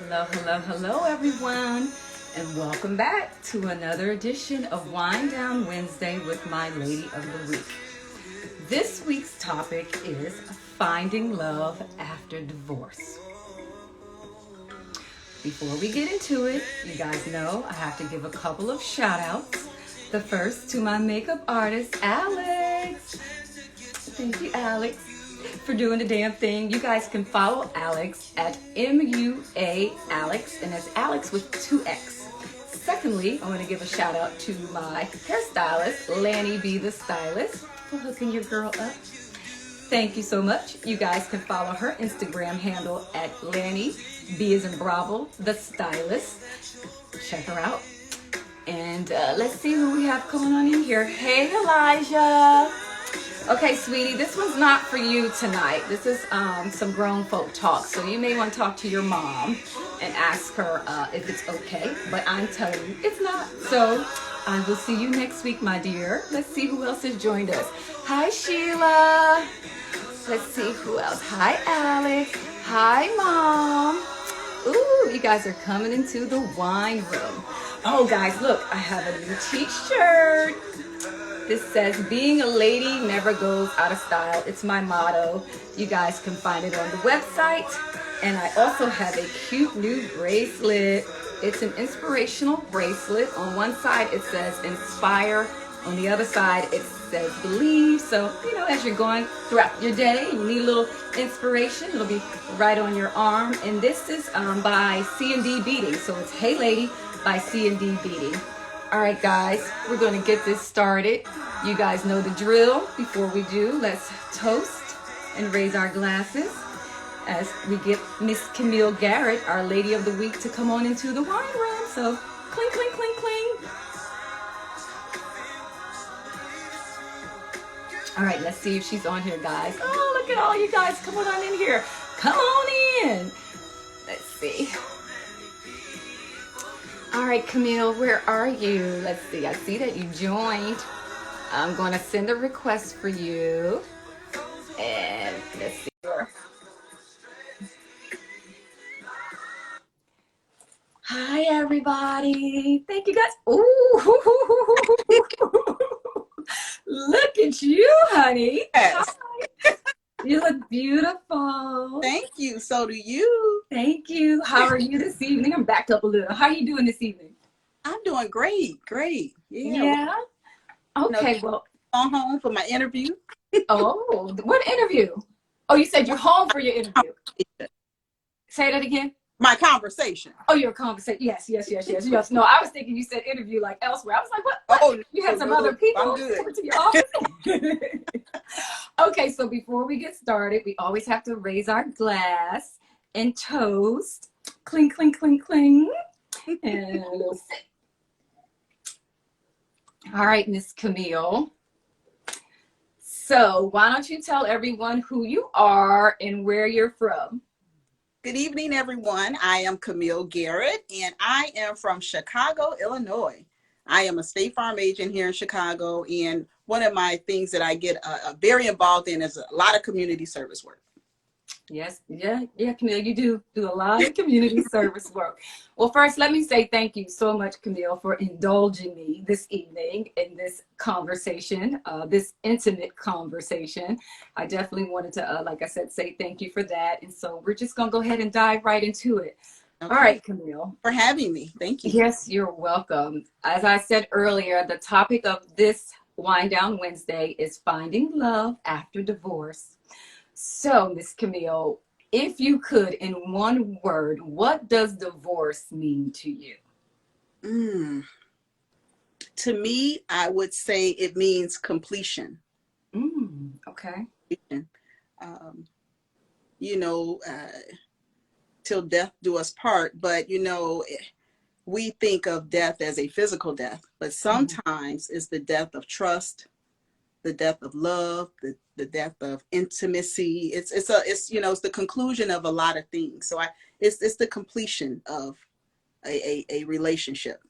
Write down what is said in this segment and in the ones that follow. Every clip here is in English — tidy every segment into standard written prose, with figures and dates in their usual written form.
Hello, hello, hello, everyone, and welcome back to another edition of Wind Down Wednesday with my Lady of the Week. This week's topic is finding love after divorce. Before we get into it, you guys know I have to give a couple of shout outs. The first to my makeup artist, Alex. Thank you, Alex, for doing the damn thing. You guys can follow Alex at MUA Alex, and that's Alex with 2X. Secondly, I want to give a shout out to my hairstylist, Lanny B the Stylist, for hooking your girl up. Thank you so much. You guys can follow her Instagram handle at Lanny B as in Bravo, the Stylist. Check her out. And let's see who we have coming on in here. Hey, Elijah. Okay, sweetie, this one's not for you tonight. This is some grown folk talk. So you may want to talk to your mom and ask her if it's okay. But I'm telling you, it's not. So I will see you next week, my dear. Let's see who else has joined us. Hi, Sheila. Let's see who else. Hi, Alex. Hi, Mom. Ooh, you guys are coming into the wine room. Oh, guys, look, I have a new t-shirt. This says, being a lady never goes out of style. It's my motto. You guys can find it on the website. And I also have a cute new bracelet. It's an inspirational bracelet. On one side, it says inspire. On the other side, it says believe. So, as you're going throughout your day, you need a little inspiration. It'll be right on your arm. And this is by C&D Beating. So it's Hey Lady by C&D Beating. All right, guys, we're going to get this started. You guys know the drill. Before we do, let's toast and raise our glasses as we get Miss Camille Garrett, our Lady of the Week, to come on into the wine room. So, clink, clink, clink, clink. All right, let's see if she's on here, guys. Oh, look at all you guys coming on in here. Come on in. Let's see. All right, Camille, where are you? Let's see. I see that you joined. I'm going to send a request for you. And let's see. Hi, everybody. Thank you, guys. Ooh. Look at you, honey. Yes. Hi. You look beautiful. Thank you. So do you. Thank you. How are you this evening? I'm backed up a little. How are you doing this evening? I'm doing great. Great. Yeah. Okay, well. I'm home for my interview. Oh, what interview? Oh, you said you're home for your interview. Say that again. My conversation. Oh, your conversation. Yes. No, I was thinking you said interview like elsewhere. I was like, what? Oh, you had some other people I'm good. coming to your office? Okay, so before we get started, we always have to raise our glass and toast. Cling, cling, cling, cling. And we'll see. All right, Miss Camille. So why don't you tell everyone who you are and where you're from? Good evening, everyone. I am Camille Garrett, and I am from Chicago, Illinois. I am a State Farm agent here in Chicago, and one of my things that I get very involved in is a lot of community service work. Yes, yeah, Camille, you do a lot of community service work. Well, first, let me say thank you so much, Camille, for indulging me this evening in this conversation, this intimate conversation. I definitely wanted to, like I said, say thank you for that. And so we're just going to go ahead and dive right into it. Okay. All right, Camille. For having me. Thank you. Yes, you're welcome. As I said earlier, the topic of this Wind Down Wednesday is finding love after divorce. So, Miss Camille, if you could, in one word, what does divorce mean to you? To me, I would say it means completion. Okay. Till death do us part. But, we think of death as a physical death, but sometimes it's the death of trust, the death of love, the death of intimacy. It's the conclusion of a lot of things. So it's the completion of a relationship.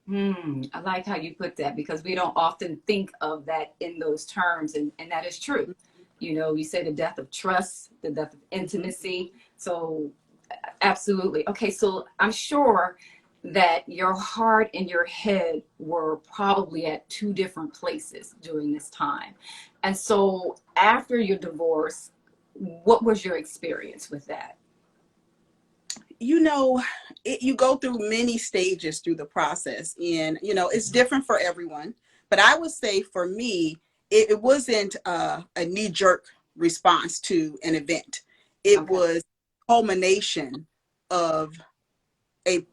I like how you put that, because we don't often think of that in those terms, and that is true. You say the death of trust, the death of intimacy. So Absolutely. Okay, so I'm sure that your heart and your head were probably at two different places during this time. And so after your divorce, what was your experience with that? You know, you go through many stages through the process, and it's different for everyone. But I would say for me, it wasn't a knee-jerk response to an event. It Okay. was culmination of a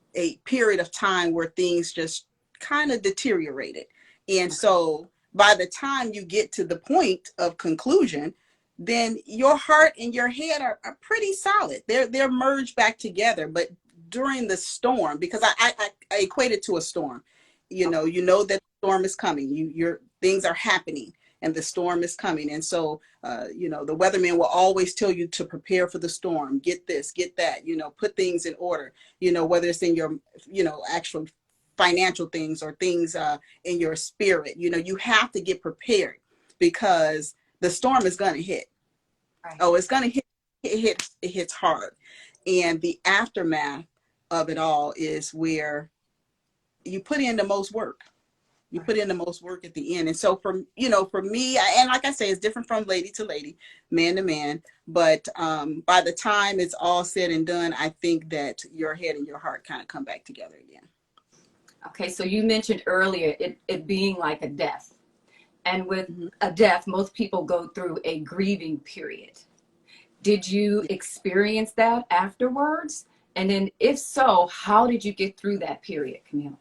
period of time where things just kind of deteriorated. And Okay. so by the time you get to the point of conclusion, then your heart and your head are pretty solid. They're merged back together. But during the storm, because I equate it to a storm, Okay. you know that the storm is coming. Your things are happening and the storm is coming. And so, the weatherman will always tell you to prepare for the storm, get this, get that, put things in order, whether it's in your, actual financial things or things in your spirit. You have to get prepared because the storm is going to hit. Right. Oh, it's going to hit. It hits hard. And the aftermath of it all is where you put in the most work. You put in the most work at the end. And so for me, and like I say, it's different from lady to lady, man to man. But by the time it's all said and done, I think that your head and your heart kind of come back together again. Okay, so you mentioned earlier it being like a death. And with Mm-hmm. a death, most people go through a grieving period. Did you experience that afterwards? And then if so, how did you get through that period, Camille?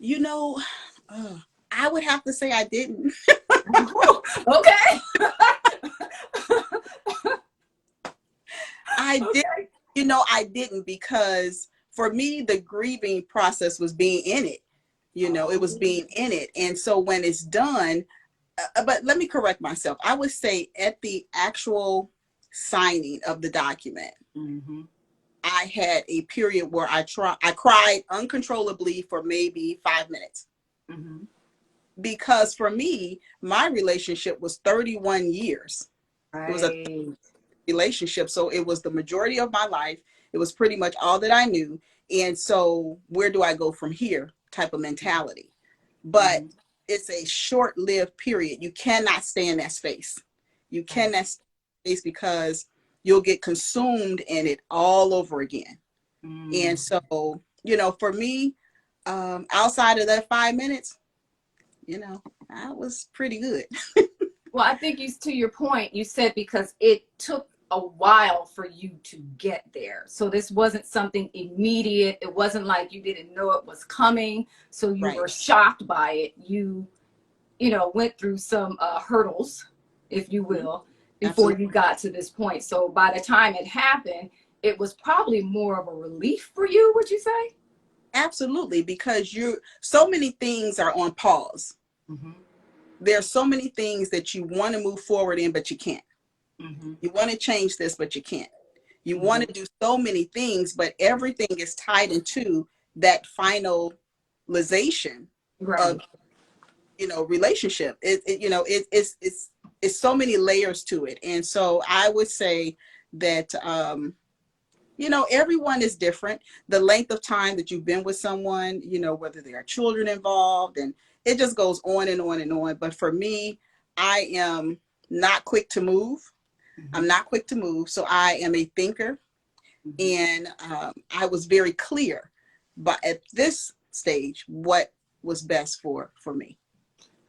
You know, I would have to say I didn't. Okay. I did. Okay. I didn't because for me, the grieving process was being in it. It was Oh. being in it. And so when it's done, but let me correct myself. I would say at the actual signing of the document, Mm-hmm. I had a period where I cried uncontrollably for maybe 5 minutes. Mm-hmm. Because for me, my relationship was 31 years. It was a Right. relationship. So it was the majority of my life. It was pretty much all that I knew. And so where do I go from here type of mentality. But Mm-hmm. it's a short-lived period. You cannot stay in that space. You Right. cannot stay in that space because you'll get consumed in it all over again. And Mm. so, for me, outside of that 5 minutes, I was pretty good. Well, I think to your point, you said because it took a while for you to get there. So this wasn't something immediate. It wasn't like you didn't know it was coming. So you Right. were shocked by it. You went through some hurdles, if you Mhm. will, before Absolutely. you got to this point. So by the time it happened, it was probably more of a relief for you, would you say? Absolutely. Because so many things are on pause. Mm-hmm. There are so many things that you want to move forward in, but you can't. Mm-hmm. You want to change this, but you can't. You want Mm-hmm. to do so many things, but everything is tied into that finalization of Right. relationship. It's so many layers to it. And so I would say that everyone is different. The length of time that you've been with someone, whether there are children involved, and it just goes on and on and on. But for me, I am not quick to move. I'm Mm-hmm. not quick to move. So I am a thinker. Mm-hmm. And I was very clear, but at this stage, what was best for me.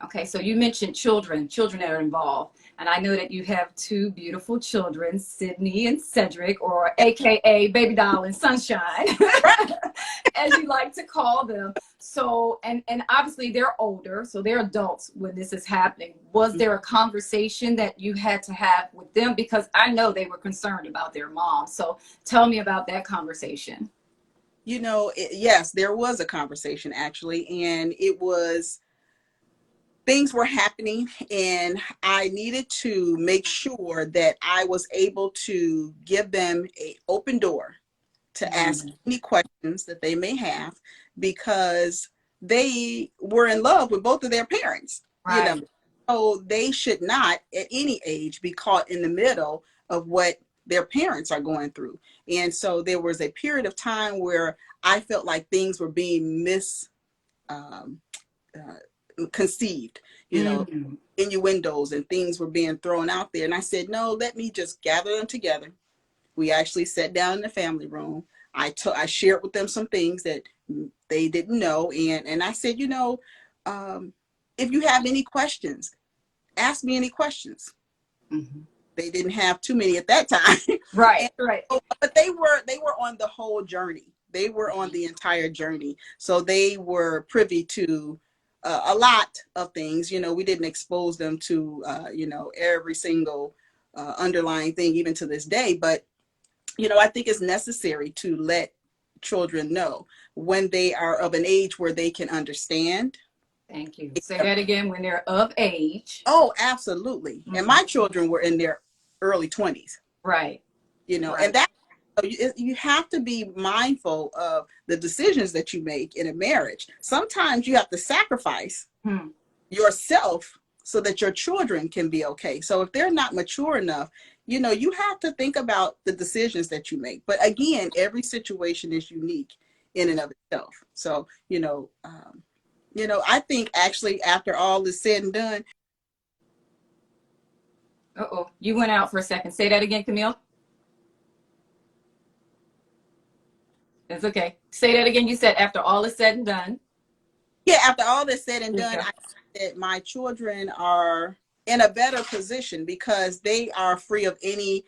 Okay, so you mentioned children that are involved. And I know that you have two beautiful children, Sydney and Cedric, or AKA Baby Doll and Sunshine, as you like to call them. So, and obviously they're older, so they're adults when this is happening. Was there a conversation that you had to have with them? Because I know they were concerned about their mom. So tell me about that conversation. Yes, there was a conversation actually, and it was things were happening, and I needed to make sure that I was able to give them an open door to ask Mm, any questions that they may have because they were in love with both of their parents, you know. right. So they should not at any age be caught in the middle of what their parents are going through. And so there was a period of time where I felt like things were being um, conceived, you know, innuendos and things were being thrown out there. And I said, no, let me just gather them together. We actually sat down in the family room. I shared with them some things that they didn't know. And I said, you know, if you have any questions, ask me any questions. Mm-hmm. They didn't have too many at that time. Right, right. But they were on the whole journey. They were on the entire journey. So they were privy to a lot of things. You know, we didn't expose them to, you know, every single underlying thing, even to this day. But, you know, I think it's necessary to let children know when they are of an age where they can understand. Thank you. Say that again, when they're of age. Oh, absolutely. And my children were in their early 20s. Right. You know, right. and that you have to be mindful of the decisions that you make in a marriage. Sometimes you have to sacrifice yourself so that your children can be okay. So if they're not mature enough, you know, you have to think about the decisions that you make. But again, every situation is unique in and of itself. So, you know, I think actually after all is said and done. Uh-oh, you went out for a second. Say that again, Camille. It's okay. Say that again. You said after all is said and done. Yeah, after all is said and done, I said my children are in a better position because they are free of any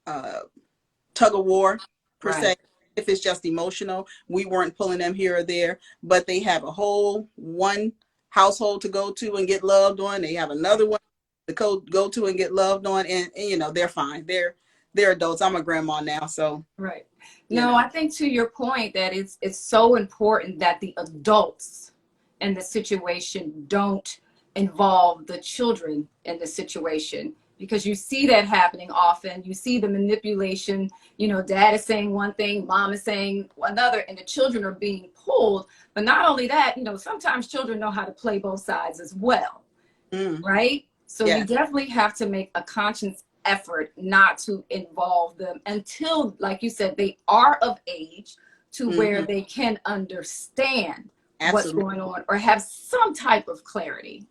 tug of war, per se. If it's just emotional, we weren't pulling them here or there, but they have a whole one household to go to and get loved on. They have another one to go to and get loved on, and you know, they're fine. They're adults. I'm a grandma now, so. Right. No, I think to your point that it's so important that the adults in the situation don't involve the children in the situation, because you see that happening often. You see the manipulation, you know, dad is saying one thing, mom is saying another, and the children are being pulled. But not only that, you know, sometimes children know how to play both sides as well, right? So you definitely have to make a conscious effort not to involve them until, like you said, they are of age to where they can understand what's going on or have some type of clarity.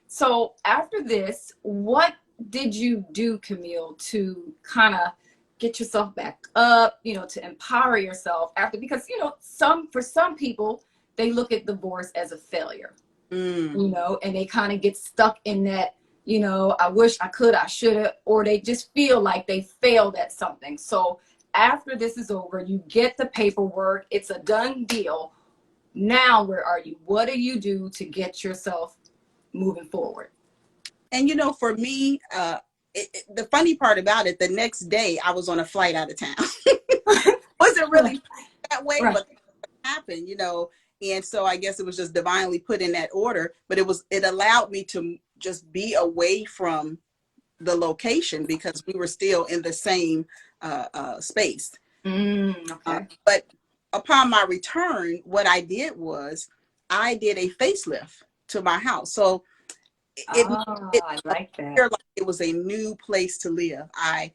So after this, what did you do, Camille, to kind of get yourself back up, you know, to empower yourself after? Because, you know, for some people, they look at divorce as a failure, you know, and they kind of get stuck in that, you know, I wish I could, I should have, or they just feel like they failed at something. So after this is over, you get the paperwork, it's a done deal. Now, where are you? What do you do to get yourself moving forward? And, you know, for me, the funny part about it, the next day I was on a flight out of town. Wasn't really that way, but it happened, you know. And so I guess it was just divinely put in that order, but it allowed me to just be away from the location because we were still in the same space. But upon my return, what I did was I did a facelift to my house. So I like that. Like it was a new place to live. I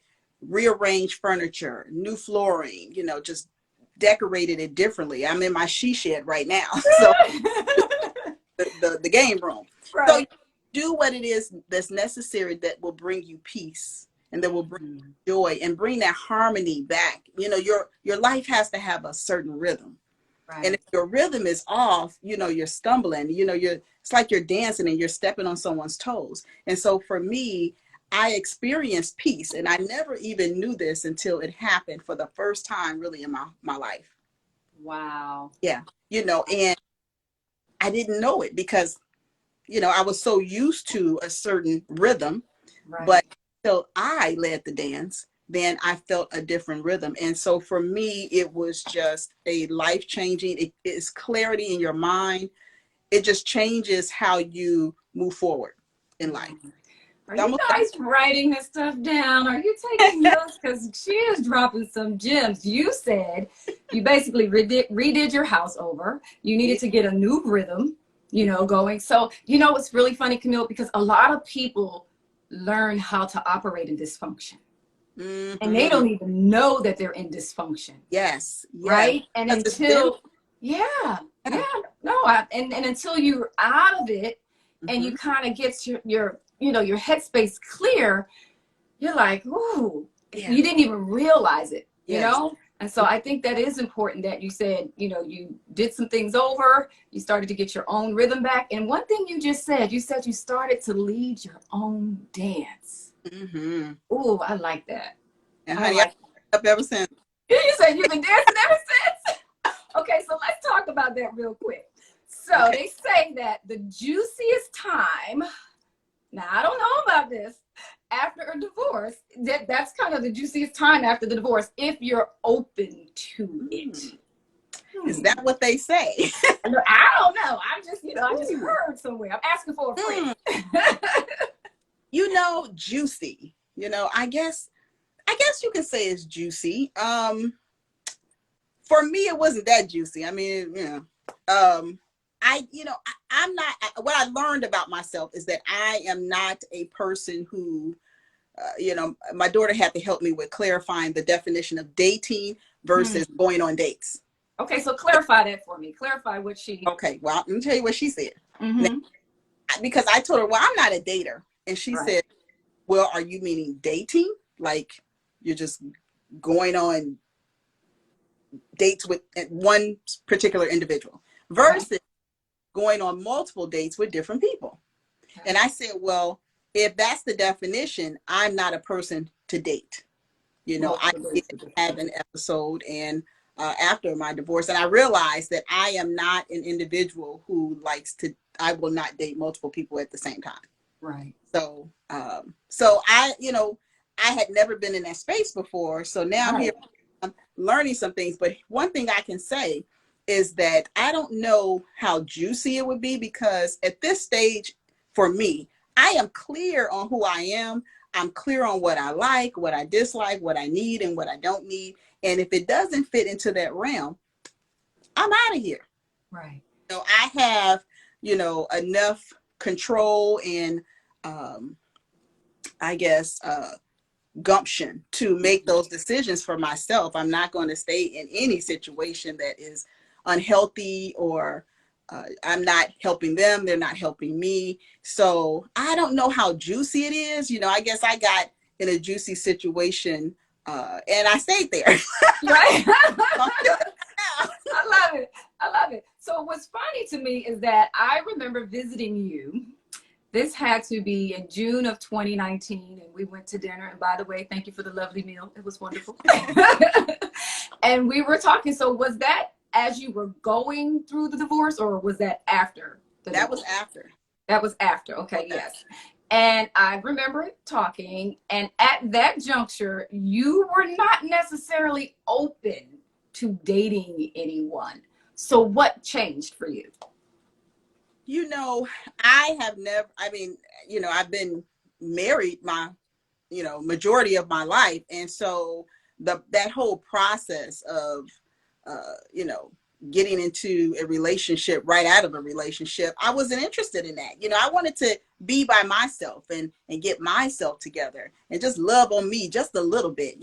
rearranged furniture, new flooring, you know, just decorated it differently. I'm in my she shed right now. So the game room. Right. So do what it is that's necessary that will bring you peace and that will bring you joy and bring that harmony back. You know, your life has to have a certain rhythm. Right. And if your rhythm is off, you know, you're stumbling, you know, it's like you're dancing and you're stepping on someone's toes. And so for me, I experienced peace, and I never even knew this until it happened for the first time really in my life. Wow. Yeah. You know, and I didn't know it because, you know, I was so used to a certain rhythm, but until I led the dance, then I felt a different rhythm. And so for me, it was just a life-changing, it is clarity in your mind. It just changes how you move forward in life. Are you guys writing this stuff down? Are you taking notes? Because she is dropping some gems. You said you basically redid your house over. You needed to get a new rhythm, you know, going. So, you know, it's really funny, Camille, because a lot of people learn how to operate in dysfunction. And they don't even know that they're in dysfunction. Yes. Yes. Right. And Because it's been, until, and until you're out of it and you kind of get your headspace clear, you're like, ooh, you didn't even realize it, you know? And so I think that is important that you said, you did some things over, you started to get your own rhythm back. And one thing you just said, you started to lead your own dance. Ooh, I like that. And honey, I've been up ever since. You said you've been dancing ever since? Okay, so let's talk about that real quick. So they say that the juiciest time, now I don't know about this, after a divorce, that's kind of the juiciest time after the divorce, if you're open to it. Is that what they say? I don't know. I just heard somewhere. I'm asking for a friend. Juicy. I guess you can say it's juicy. For me, it wasn't that juicy. I mean, I'm not, what I learned about myself is that I am not a person who, my daughter had to help me with clarifying the definition of dating versus going on dates. Okay, so clarify that for me. Clarify what she... Okay, well, let me tell you what she said. Now, because I told her, well, I'm not a dater. And she said, well, are you meaning dating? Like you're just going on dates with one particular individual versus going on multiple dates with different people. And I said, well, if that's the definition, I'm not a person to date. I did have an episode and after my divorce, and I realized that I am not an individual who I will not date multiple people at the same time. Right. So, I had never been in that space before. So now I'm here, I'm learning some things. But one thing I can say is that I don't know how juicy it would be, because at this stage, for me, I am clear on who I am. I'm clear on what I like, what I dislike, what I need, and what I don't need. And if it doesn't fit into that realm, I'm out of here. Right. So I have, enough control and, gumption to make those decisions for myself. I'm not going to stay in any situation that is unhealthy or I'm not helping them. They're not helping me. So I don't know how juicy it is. I guess I got in a juicy situation and I stayed there. Right. I love it. So what's funny to me is that I remember visiting you. This had to be in June of 2019, and we went to dinner. And by the way, thank you for the lovely meal. It was wonderful. And we were talking. So was that as you were going through the divorce, or was that after? That was after. That was after. Okay, yes. And I remember talking, and at that juncture, you were not necessarily open to dating anyone. So what changed for you? I have never, I've been married my, majority of my life. And so that whole process of, getting into a relationship right out of a relationship, I wasn't interested in that. I wanted to be by myself and get myself together and just love on me just a little bit,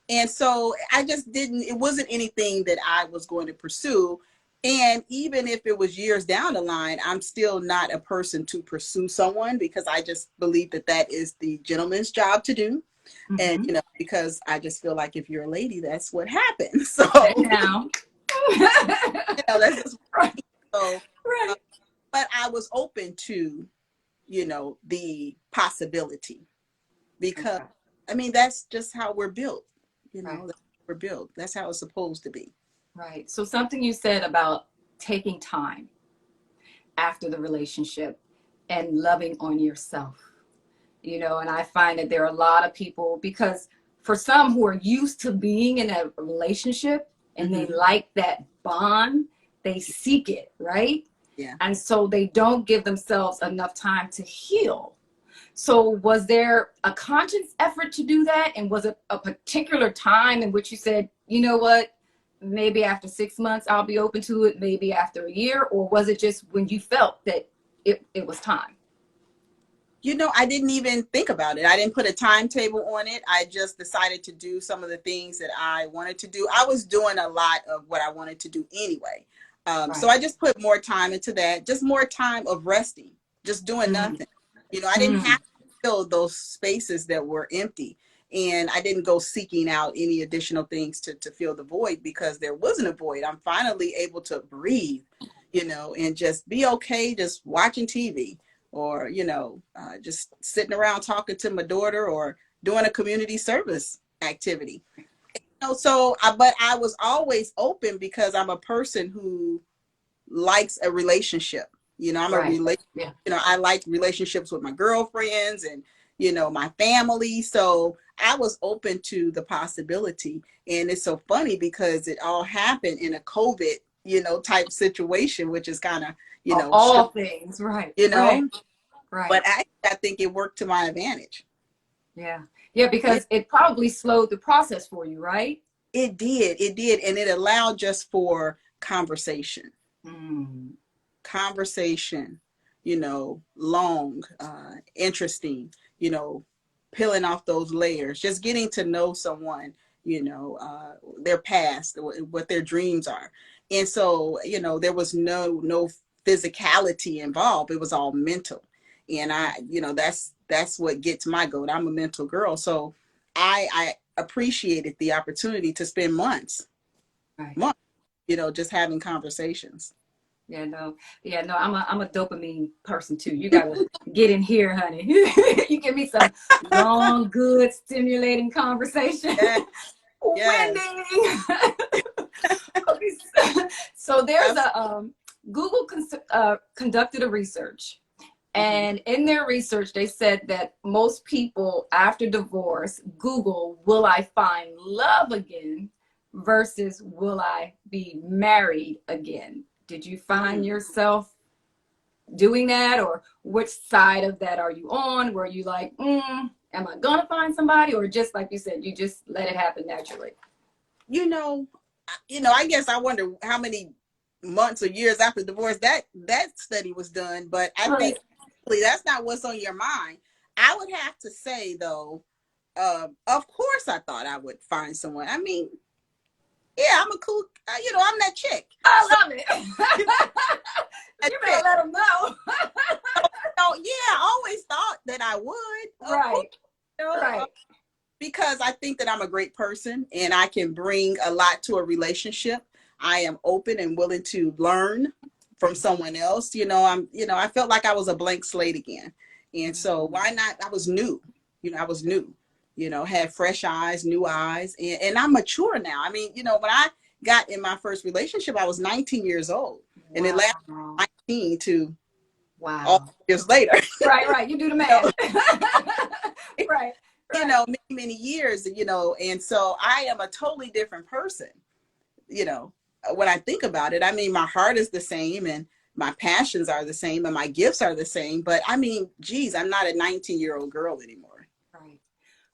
And so I just it wasn't anything that I was going to pursue. And even if it was years down the line, I'm still not a person to pursue someone, because I just believe that is the gentleman's job to do. And, because I just feel like if you're a lady, that's what happens. So now, that's just right. So, but I was open to, the possibility, because that's just how we're built. We're built. That's how it's supposed to be. Right. So something you said about taking time after the relationship and loving on yourself, and I find that there are a lot of people, because for some who are used to being in a relationship and they like that bond, they seek it, right? Yeah. And so they don't give themselves enough time to heal. So was there a conscious effort to do that? And was it a particular time in which you said, you know what, maybe after 6 months, I'll be open to it, maybe after a year? Or was it just when you felt that it was time? You know, I didn't even think about it. I didn't put a timetable on it. I just decided to do some of the things that I wanted to do. I was doing a lot of what I wanted to do anyway. So Right. I just put more time into that, just more time of resting, just doing Mm. nothing. You know, I didn't Mm. have to fill those spaces that were empty. And I didn't go seeking out any additional things to fill the void, because there wasn't a void. I'm finally able to breathe, you know, and just be okay, just watching TV, or, you know, just sitting around talking to my daughter, or doing a community service activity. You know, so, but I was always open, because I'm a person who likes a relationship. You know, Right. Yeah. you know, I like relationships with my girlfriends and, you know, my family. So I was open to the possibility. And it's so funny because it all happened in a COVID, you know, type situation, which is kind of, you know, All things. Right. you Right. know, Right. but I think it worked to my advantage. Yeah. Yeah, Yeah, because it probably slowed the process for you, right? it did. It did. And it allowed just for conversation. Mm. Conversation, you know, long, interesting, you know, peeling off those layers, just getting to know someone, you know, their past, what their dreams are. And so, you know, there was no physicality involved. It was all mental. And you know, that's what gets my goat. I'm a mental girl. So I appreciated the opportunity to spend Right. months, you know, just having conversations. Yeah, no. Yeah, no, I'm a dopamine person too. You gotta get in here, honey. You give me some long, good, stimulating conversation. Yes, Winning. yes. Okay, so there's a Google conducted a research, Mm-hmm. and in their research, they said that most people after divorce Google, "Will I find love again?" versus "Will I be married again?" Did you find yourself doing that, or which side of that are you on? Were you like, am I gonna find somebody, or just like you said, you just let it happen naturally? You know, I guess I wonder how many months or years after divorce that study was done. But I Right. think that's not what's on your mind. I would have to say though, of course, I thought I would find someone. I mean, yeah, I'm a cool, you know, I'm that chick. I So love it. that You better chick. let them know. So yeah, I always thought that I would, of course, Right. you know, Right. because I think that I'm a great person and I can bring a lot to a relationship. I am open and willing to learn from someone else. You know, I felt like I was a blank slate again. And so why not? I was new, you know, I was new, you know, had fresh eyes, new eyes, and I'm mature now. I mean, you know, when I got in my first relationship, I was 19 years old, and it lasted Wow. 19 to all Wow. years later. Right. Right. You do the You math. know, Right. you Right. know, many years, you know, and so I am a totally different person, you know, when I think about it. I mean, my heart is the same and my passions are the same and my gifts are the same, but I mean, geez, I'm not a 19-year-old girl anymore. Right.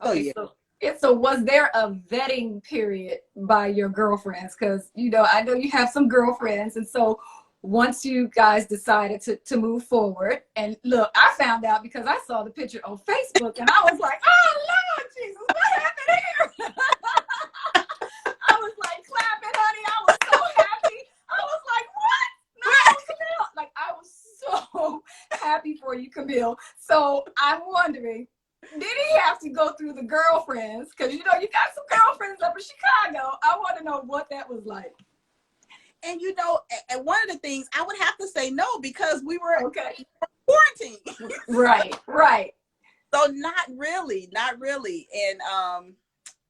So Okay. yeah. So was there a vetting period by your girlfriends? Because I know you have some girlfriends, and so once you guys decided to move forward, and look, I found out because I saw the picture on Facebook, and I was like, "Oh Lord Jesus, what happened here?" I was like clapping, honey. I was so happy. I was like, "What? No, Camille!" Like I was so happy for you, Camille. So I'm wondering, did he have to go through the girlfriends? Because you got some girlfriends up in Chicago. I want to know what that was like. And you know, and one of the things I would have to say no, because we were Okay. quarantined. Right, right. So not really. And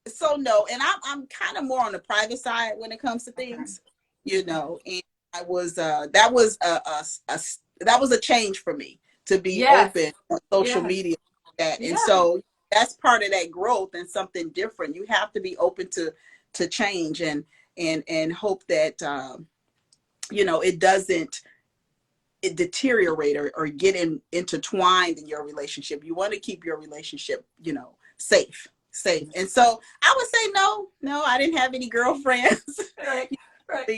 so no, and I'm kind of more on the private side when it comes to Okay. things, you know. And I was that was that was a change for me to be Yes, open on social yes, media like that. And yes. so that's part of that growth and something different. You have to be open to change and hope that you know, it doesn't deteriorate or get intertwined in your relationship. You want to keep your relationship, you know, safe. And so I would say no, I didn't have any girlfriends. Right, right.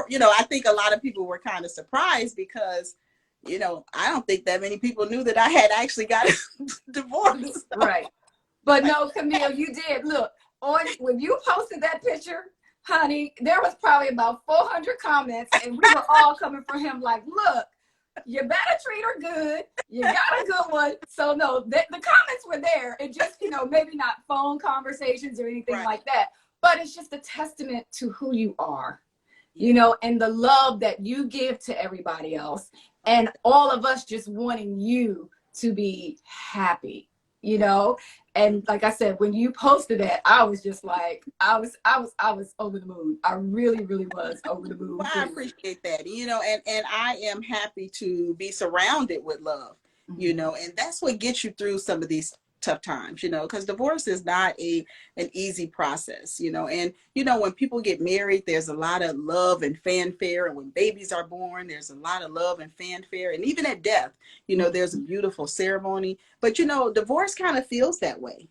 You know, I think a lot of people were kind of surprised because, you know, I don't think that many people knew that I had actually got divorced. Right. But no, Camille, you did. Look, when you posted that picture, honey, there was probably about 400 comments, and we were all coming for him like, look, you better treat her good. You got a good one. So no, the comments were there. It just, you know, maybe not phone conversations or anything Right. like that, but it's just a testament to who you are, you know, and the love that you give to everybody else, and all of us just wanting you to be happy, you know. And like I said, when you posted that, I was just like, I was over the moon. I really, really was over the moon. Well, I appreciate that, you know, and I am happy to be surrounded with love, you know, and that's what gets you through some of these tough times, you know, because divorce is not an easy process, you know. And you know, when people get married, there's a lot of love and fanfare, and when babies are born, there's a lot of love and fanfare, and even at death, you know, there's a beautiful ceremony. But you know, divorce kind of feels that way,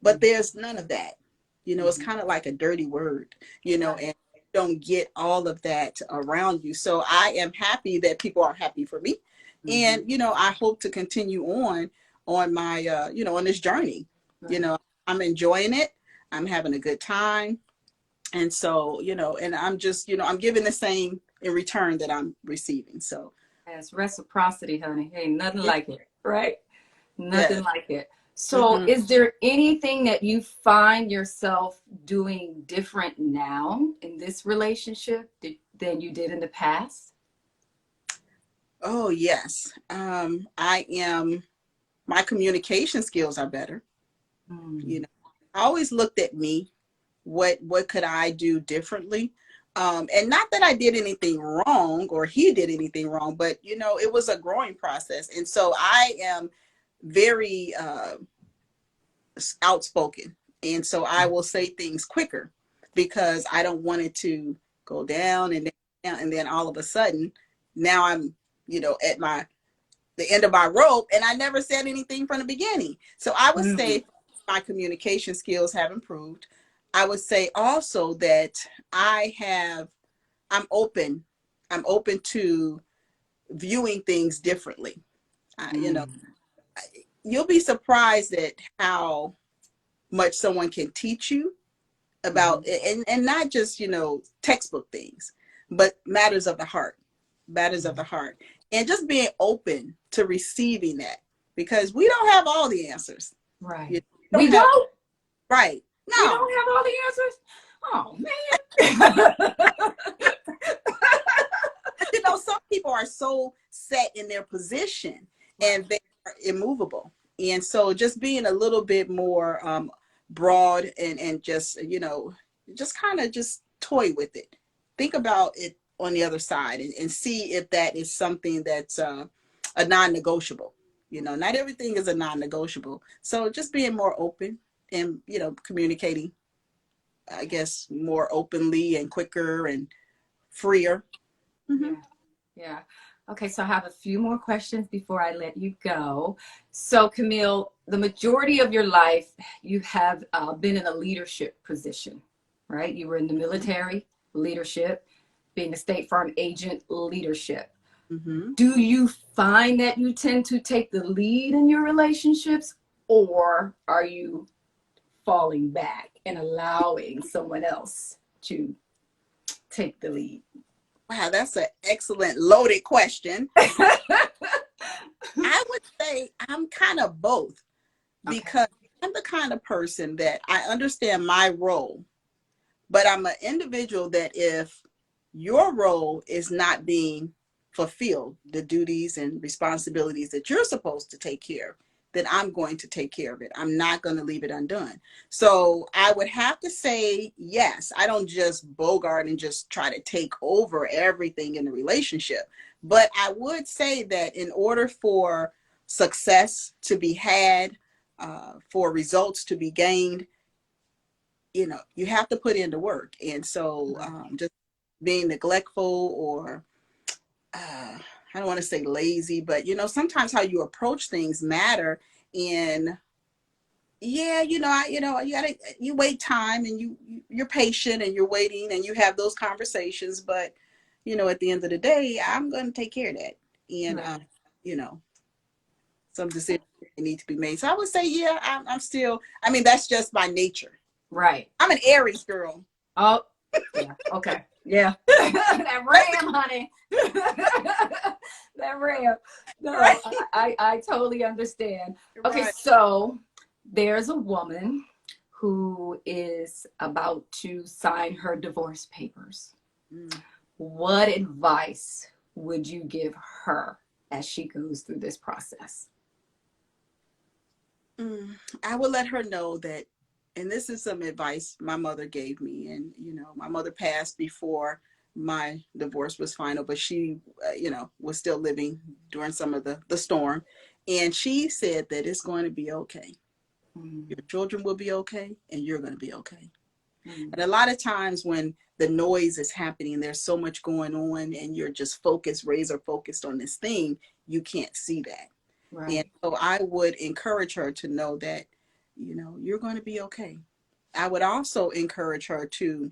but there's none of that, you know. It's kind of like a dirty word, you know, and don't get all of that around you. So I am happy that people are happy for me, and you know, I hope to continue on my you know, on this journey. You know, I'm enjoying it. I'm having a good time. And so, you know, and I'm just, you know, I'm giving the same in return that I'm receiving. So it's reciprocity, honey. Ain't nothing like it, right? Nothing yes. like it. So is there anything that you find yourself doing different now in this relationship than you did in the past? Oh yes. My communication skills are better. You know, I always looked at me, what could I do differently? And not that I did anything wrong or he did anything wrong, but you know, it was a growing process. And so I am very outspoken. And so I will say things quicker because I don't want it to go down and then all of a sudden now I'm, you know, at the end of my rope, and I never said anything from the beginning. So I would say my communication skills have improved. I would say also that I'm open. I'm open to viewing things differently. You know, you'll be surprised at how much someone can teach you about, and not just, you know, textbook things, but matters of the heart, and just being open to receiving that, because we don't have all the answers. Right. You We don't? Right. No. We don't have all the answers? Oh, man. You know, some people are so set in their position and they are immovable. And so just being a little bit more broad and just, you know, just kind of just toy with it. Think about it on the other side and see if that is something that's a non-negotiable. You know, not everything is a non-negotiable. So just being more open and, you know, communicating, I guess, more openly and quicker and freer. Yeah. Okay, so I have a few more questions before I let you go. So Camille, the majority of your life, you have been in a leadership position, right? You were in the military, leadership, being a State Farm agent, leadership. Do you find that you tend to take the lead in your relationships, or are you falling back and allowing someone else to take the lead? Wow, that's an excellent loaded question. I would say I'm kind of both, because I'm the kind of person that I understand my role, but I'm an individual that if your role is not being fulfilled, the duties and responsibilities that you're supposed to take care of, then I'm going to take care of it. I'm not going to leave it undone. So I would have to say, yes, I don't just bogart and just try to take over everything in the relationship. But I would say that in order for success to be had, for results to be gained, you know, you have to put in the work. And so just being neglectful or I don't want to say lazy, but you know, sometimes how you approach things matter. And yeah, you know, you wait time and you're patient and you're waiting and you have those conversations. But you know, at the end of the day, I'm going to take care of that. and Right. you know, some decisions need to be made. So I would say, yeah, I'm still. I mean, that's just my nature. Right. I'm an Aries girl. Oh, yeah. Okay. Yeah. That ram, honey. That ram. Right. No, I totally understand. Okay, Right. so there's a woman who is about to sign her divorce papers. Mm. What advice would you give her as she goes through this process? I would let her know that, and this is some advice my mother gave me. And, my mother passed before my divorce was final, but she, was still living during some of the storm. And she said that it's going to be okay. Your children will be okay, and you're going to be okay. And a lot of times when the noise is happening, there's so much going on, and you're just focused, razor focused on this thing, you can't see that. Right. And so I would encourage her to know that, you're going to be okay. I would also encourage her to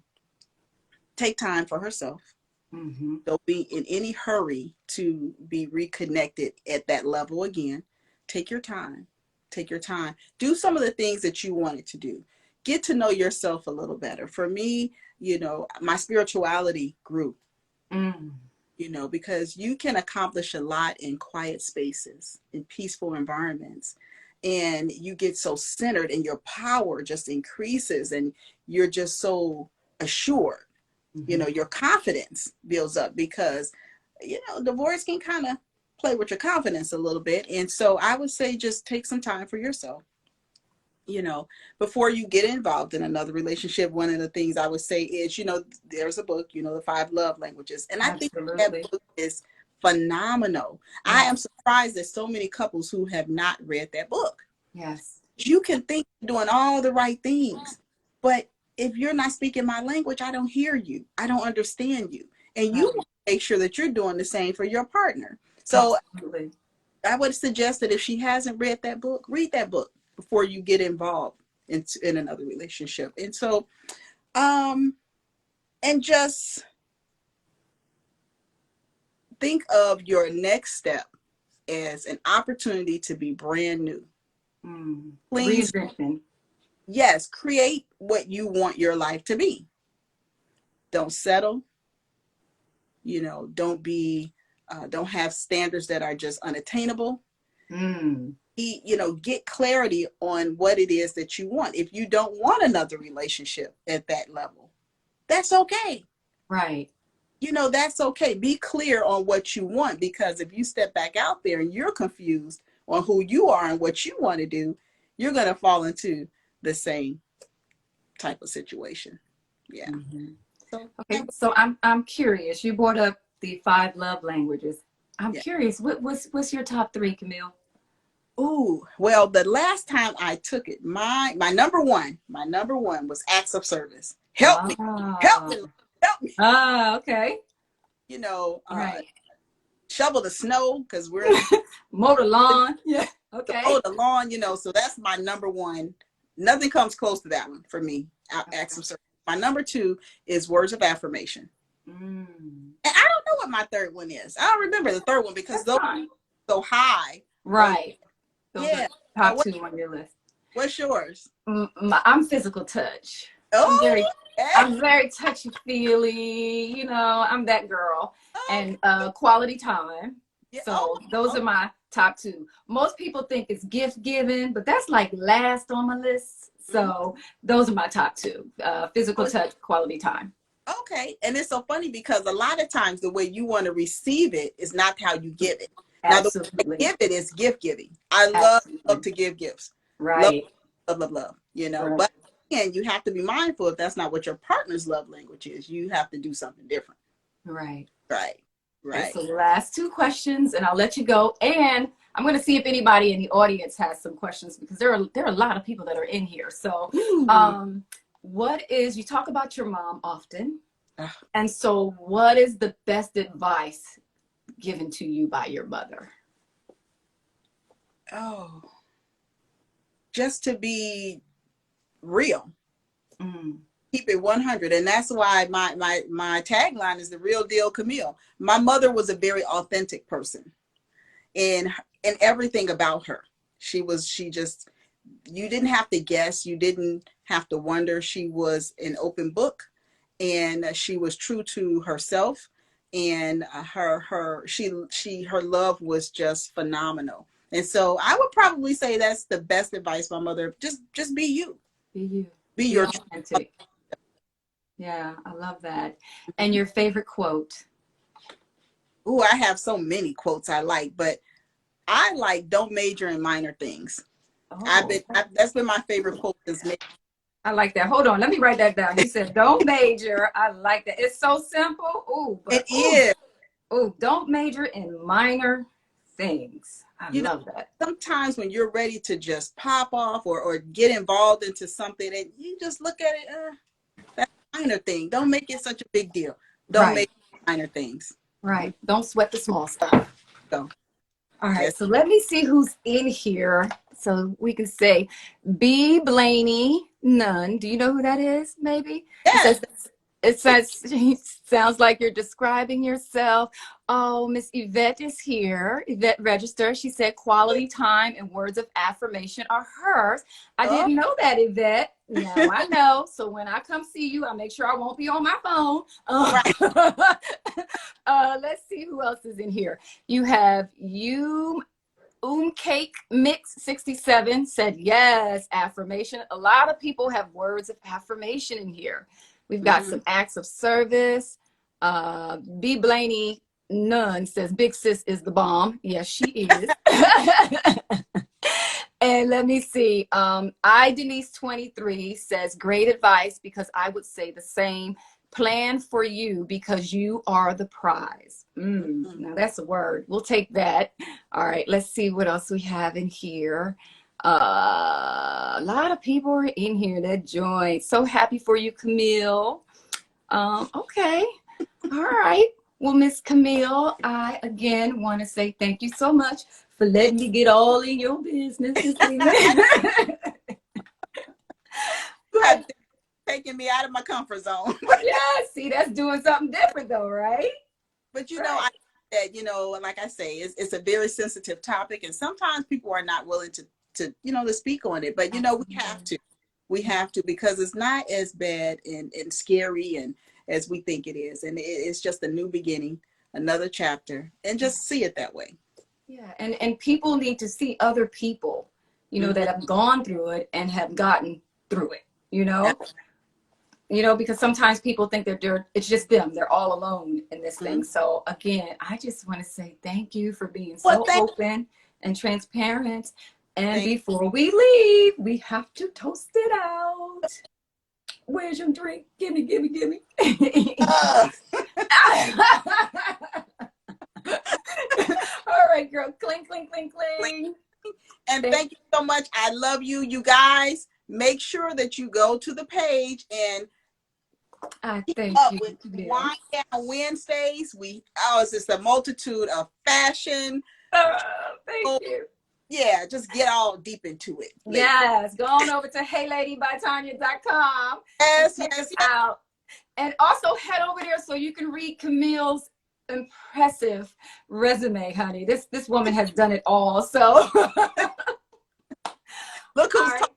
take time for herself. Don't be in any hurry to be reconnected at that level again. Take your time. Take your time. Do some of the things that you wanted to do. Get to know yourself a little better. For me, my spirituality grew. Because you can accomplish a lot in quiet spaces, in peaceful environments. And you get so centered and your power just increases and you're just so assured. Your confidence builds up because, divorce can kind of play with your confidence a little bit. And so I would say just take some time for yourself. Before you get involved in another relationship, one of the things I would say is, there's a book, the 5 love languages. And I think that book is phenomenal. Yes. I am surprised that so many couples who have not read that book. Yes. You can think you're doing all the right things, but if you're not speaking my language, I don't hear you. I don't understand you. And you want to make sure that you're doing the same for your partner. So absolutely. I would suggest that if she hasn't read that book, read that book before you get involved in another relationship. And so, and just think of your next step as an opportunity to be brand new. Please, yes, create what you want your life to be. Don't settle. Don't have standards that are just unattainable. Get clarity on what it is that you want. If you don't want another relationship at that level, that's okay. Right. That's okay. Be clear on what you want, because if you step back out there and you're confused on who you are and what you want to do, you're going to fall into the same type of situation. Yeah. So I'm curious. You brought up the 5 love languages. I'm curious. What's your top 3, Camille? Ooh, well, the last time I took it, my number one was acts of service. Help me. Okay. Right. Shovel the snow, because we're mow the lawn. Yeah. Okay. Mow the lawn, so that's my number one. Nothing comes close to that one for me. Acts of service. My number 2 is words of affirmation. And I don't know what my third one is. I don't remember the third one because those are so high. Right. Those are top 2 on your list. What's yours? I'm physical touch. Oh, I'm very touchy-feely. I'm that girl. And quality time. So those are my top 2. Most people think it's gift giving, but that's like last on my list. So those are my top 2. Physical touch, quality time. Okay. And it's so funny because a lot of times the way you want to receive it is not how you give it. Absolutely. Now, the way to give it is gift giving. I love to give gifts. Right. Love. Right. But again, you have to be mindful if that's not what your partner's love language is. You have to do something different. Right. Right. So the last 2 questions, and I'll let you go. And I'm going to see if anybody in the audience has some questions, because there are a lot of people that are in here. So, you talk about your mom often, and so what is the best advice given to you by your mother? Oh, just to be real. Keep it 100. And that's why my tagline is the real deal Camille. My mother was a very authentic person. in everything about her. She just, you didn't have to guess. You didn't have to wonder. She was an open book, and she was true to herself. And her love was just phenomenal. And so I would probably say that's the best advice my mother. Just be you. Be you. Be Be your authentic. Yeah, I love that. And your favorite quote? Ooh, I have so many quotes I like, but I like "Don't major in minor things." Oh, That's been my favorite quote since. I like that. Hold on, let me write that down. You said don't major. I like that. It's so simple. Ooh, but It is. Ooh, don't major in minor things. I love that. Sometimes when you're ready to just pop off or get involved into something, and you just look at it, that's a minor thing. Don't make it such a big deal. Don't make minor things. Right. Don't sweat the small stuff. So, all right. So let me see who's in here. So we can say B. Blaney Nunn. Do you know who that is? Maybe. yes. It says, sounds like you're describing yourself. Oh, Miss Yvette is here. Yvette Register. She said quality time and words of affirmation are hers. I didn't know that, Yvette. Now I know. So when I come see you, I'll make sure I won't be on my phone. Let's see who else is in here. You have Cake Mix 67 said yes, affirmation. A lot of people have words of affirmation in here. We've got some acts of service. B. Blaney Nunn says big sis is the bomb. Yes, she is. And let me see. I Denise 23 says great advice, because I would say the same. Plan for you because you are the prize. Now that's a word. We'll take that. All right, let's see what else we have in here. A lot of people are in here that joined. So happy for you, Camille. Okay. All right. Well, Miss Camille, I again want to say thank you so much for letting me get all in your business. You have taken me out of my comfort zone. Yeah, see, that's doing something different though, right? But I said, like I say, it's a very sensitive topic, and sometimes people are not willing to to speak on it. But we have to, because it's not as bad and scary and as we think it is, and it's just a new beginning, another chapter, and just see it that way. Yeah, and people need to see other people, that have gone through it and have gotten through it. Because sometimes people think that it's just them. They're all alone in this thing. So again, I just want to say thank you for being so open and transparent. And before we leave, we have to toast it out. Where's your drink? Gimme. All right, girl. Cling, cling, cling, cling. And thank you so much. I love you. You guys, make sure that you go to the page and thank you. With Wine Down Wednesdays. It's just a multitude of fashion. Thank you. Yeah, just get all deep into it. Please. Yes, go on over to heyladybytanya.com. Yes. Out. And also head over there so you can read Camille's impressive resume, honey. This woman has done it all. So look who's talking.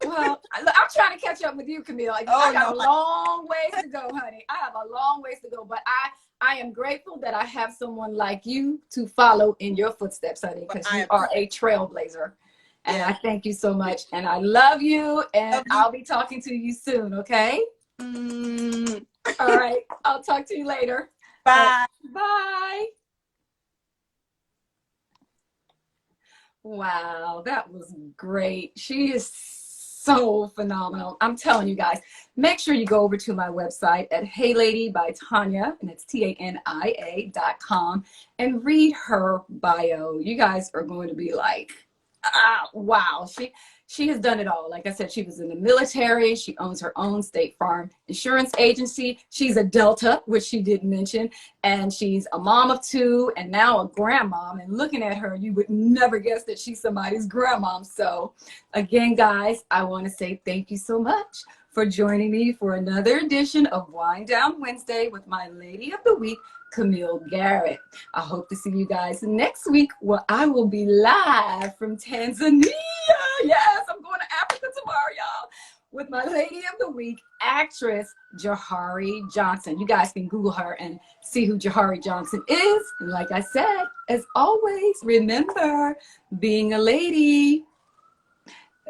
Well, I'm trying to catch up with you, Camille. I got a long ways to go, honey. I have a long ways to go, but I am grateful that I have someone like you to follow in your footsteps, honey, because you are a trailblazer. And I thank you so much. And I love you. And I'll be talking to you soon, okay? All right. I'll talk to you later. Bye. Bye. Wow, that was great. She is so phenomenal. I'm telling you guys, make sure you go over to my website at Hey Lady by Tanya, and it's TANIA.com, and read her bio. You guys are going to be like, wow, she has done it all. Like I said, she was in the military. She owns her own State Farm insurance agency. She's a Delta, which she didn't mention. And she's a mom of 2 and now a grandmom. And looking at her, you would never guess that she's somebody's grandmom. So again, guys, I want to say thank you so much for joining me for another edition of Wind Down Wednesday with my Lady of the Week, Camille Garrett. I hope to see you guys next week where I will be live from Tanzania. Yes, I'm going to Africa tomorrow, y'all, with my Lady of the Week, actress Johari Johnson. You guys can Google her and see who Johari Johnson is. And like I said, as always, remember, being a lady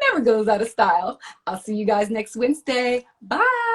never goes out of style. I'll see you guys next Wednesday. Bye.